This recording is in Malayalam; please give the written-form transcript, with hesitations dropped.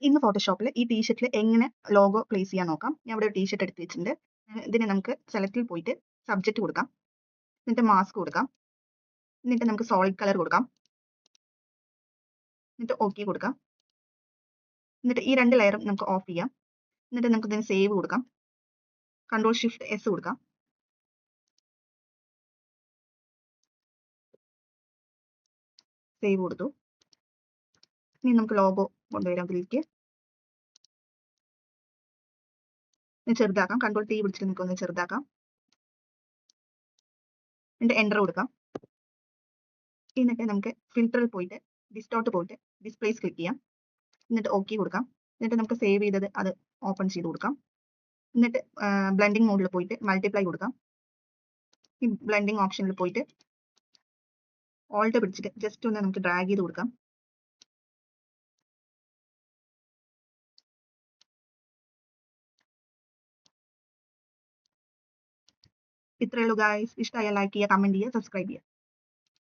ഇന്ന് ഫോട്ടോഷോപ്പിൽ ഈ ടീഷർട്ടിൽ എങ്ങനെ ലോഗോ പ്ലേസ് ചെയ്യാൻ നോക്കാം. ഞാൻ ഇവിടെ ഒരു ടീഷർട്ട് എടുത്ത് വെച്ചിട്ടുണ്ട്. ഇതിനെ നമുക്ക് സെലക്റ്റിൽ പോയിട്ട് സബ്ജക്റ്റ് കൊടുക്കാം. എന്നിട്ട് മാസ്ക് കൊടുക്കാം. എന്നിട്ട് നമുക്ക് സോളിഡ് കളർ കൊടുക്കാം. എന്നിട്ട് ഓക്കെ കൊടുക്കാം. എന്നിട്ട് ഈ രണ്ട് ലെയറും നമുക്ക് ഓഫ് ചെയ്യാം. എന്നിട്ട് നമുക്ക് ഇതിന് സേവ് കൊടുക്കാം. കൺട്രോൾ ഷിഫ്റ്റ് എസ് കൊടുക്കാം. സേവ് കൊടുത്തു. ഇനി നമുക്ക് ലോഗോ കൊണ്ടുവരാം ഇതിലേക്ക്. ചെറുതാക്കാം. കൺട്രോൾ ടി പിടിച്ചിട്ട് നമുക്ക് ഒന്ന് ചെറുതാക്കാം. എന്നിട്ട് എൻ്റർ കൊടുക്കാം. എന്നിട്ട് നമുക്ക് ഫിൽറ്ററിൽ പോയിട്ട് ഡിസ്റ്റോർട്ട് പോയിട്ട് ഡിസ്പ്ലേസ് ക്ലിക്ക് ചെയ്യാം. എന്നിട്ട് ഓക്കെ കൊടുക്കാം. എന്നിട്ട് നമുക്ക് സേവ് ചെയ്തത് അത് ഓപ്പൺ ചെയ്ത് കൊടുക്കാം. എന്നിട്ട് ബ്ലെൻഡിങ് മോഡിൽ പോയിട്ട് മൾട്ടിപ്ലൈ കൊടുക്കാം. ഈ ബ്ലെൻഡിങ് ഓപ്ഷനിൽ പോയിട്ട് ഓൾട്ട് പിടിച്ചിട്ട് ജസ്റ്റ് ഒന്ന് നമുക്ക് ഡ്രാഗ് ചെയ്ത് കൊടുക്കാം. ഇത്രയേ ഉള്ളൂ ഗായ്സ്. ഇഷ്ടമായാൽ ലൈക്ക് ചെയ്യുക, കമന്റ് ചെയ്യുക, സബ്സ്ക്രൈബ് ചെയ്യുക.